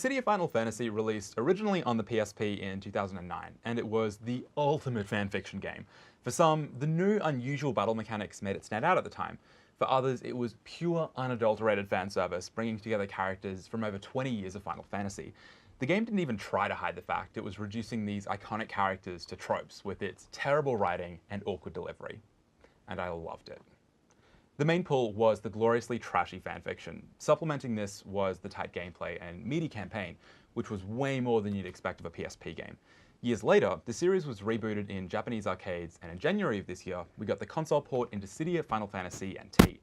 Dissidia Final Fantasy released originally on the PSP in 2009, and it was the ultimate fanfiction game. For some, the new, unusual battle mechanics made it stand out at the time. For others, it was pure, unadulterated fan service, bringing together characters from over 20 years of Final Fantasy. The game didn't even try to hide the fact it was reducing these iconic characters to tropes with its terrible writing and awkward delivery. And I loved it. The main pull was the gloriously trashy fanfiction. Supplementing this was the tight gameplay and meaty campaign, which was way more than you'd expect of a PSP game. Years later, the series was rebooted in Japanese arcades, and in January of this year, we got the console port into Dissidia Final Fantasy NT.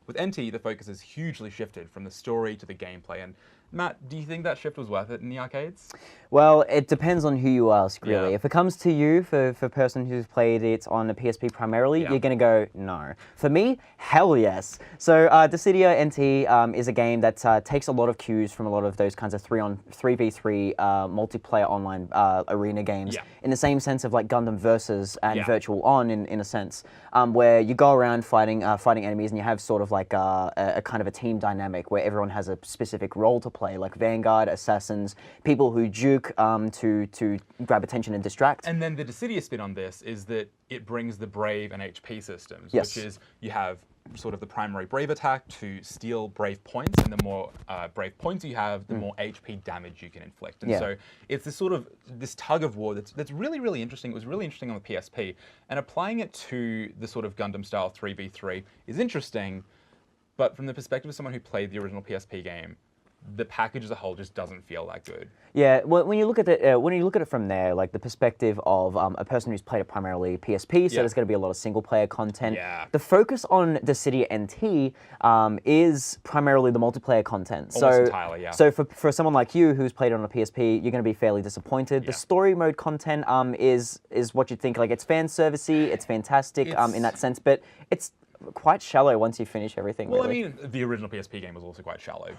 With NT, the focus has hugely shifted from the story to the gameplay, and Matt, do you think that shift was worth it in the arcades? Well, it depends on who you ask, really. Yeah. If it comes to you, for a person who's played it on a PSP primarily, you're going to go, no. For me, hell yes. So Dissidia NT is a game that takes a lot of cues from a lot of those kinds of 3v3 multiplayer online arena games, in the same sense of like Gundam Versus and Virtual On in a sense, where you go around fighting enemies and you have sort of like a kind of a team dynamic where everyone has a specific role to play, like Vanguard, Assassins, people who juke to grab attention and distract. And then the Dissidia spin on this is that it brings the Brave and HP systems, which is you have sort of the primary Brave attack to steal Brave points, and the more Brave points you have, the more HP damage you can inflict. And so it's this sort of this tug of war that's really, really interesting. It was really interesting on the PSP, and applying it to the sort of Gundam style 3v3 is interesting, but from the perspective of someone who played the original PSP game, the package as a whole just doesn't feel that good. Yeah, well, when you look at it from there, like the perspective of a person who's played it primarily PSP, so there's going to be a lot of single player content. Yeah. The focus on Dissidia NT is primarily the multiplayer content. Almost entirely, yeah. So for someone like you who's played it on a PSP, you're going to be fairly disappointed. Yeah. The story mode content is what you'd think. Like, it's fan servicey, it's fantastic in that sense, but it's quite shallow once you finish everything. Well, really. I mean, the original PSP game was also quite shallow,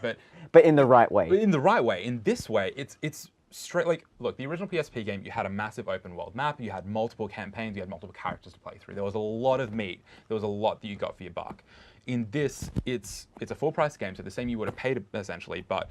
but in the right way. But in the right way. In this way, it's straight like, look, the original PSP game, you had a massive open world map, you had multiple campaigns, you had multiple characters to play through. There was a lot of meat. There was a lot that you got for your buck. In this, it's a full price game, so the same you would have paid essentially, but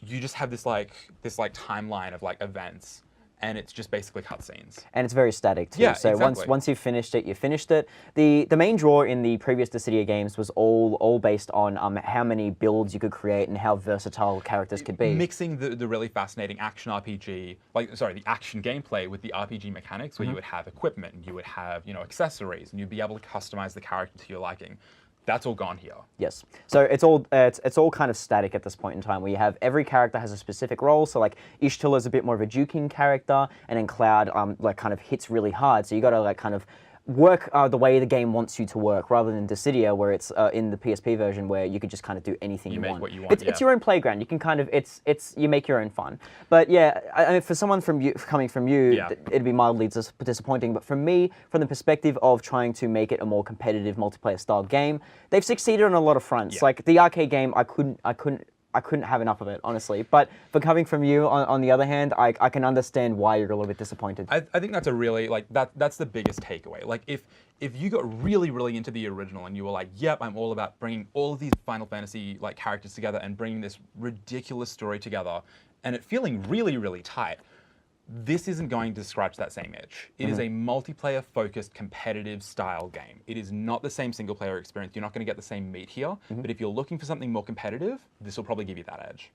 you just have this timeline of like events. And it's just basically cutscenes. And it's very static too. Yeah, so exactly. once you've finished it, you finished it. The main draw in the previous Dissidia games was all based on how many builds you could create and how versatile characters could be. Mixing the really fascinating action RPG, the action gameplay with the RPG mechanics, where you would have equipment and you would have accessories and you'd be able to customize the character to your liking. That's all gone here. Yes. So it's all kind of static at this point in time, where you have every character has a specific role. So like Ishtil is a bit more of a juking character, and then Cloud like kind of hits really hard. So you got to like kind of work the way the game wants you to work, rather than Dissidia, where it's in the PSP version where you could just kind of do anything you want. Make what you want. It's your own playground. You can kind of you make your own fun. But yeah, I mean, for someone coming from you, it'd be mildly disappointing. But from me, from the perspective of trying to make it a more competitive multiplayer style game, they've succeeded on a lot of fronts. Yeah. Like the arcade game, I couldn't have enough of it, honestly. But for coming from you, on the other hand, I can understand why you're a little bit disappointed. I think that's a really, that's the biggest takeaway. Like, if you got really, really into the original and you were like, yep, I'm all about bringing all of these Final Fantasy characters together and bringing this ridiculous story together, and it feeling really, really tight, this isn't going to scratch that same itch. It is a multiplayer-focused, competitive style game. It is not the same single-player experience. You're not going to get the same meat here, but if you're looking for something more competitive, this will probably give you that edge.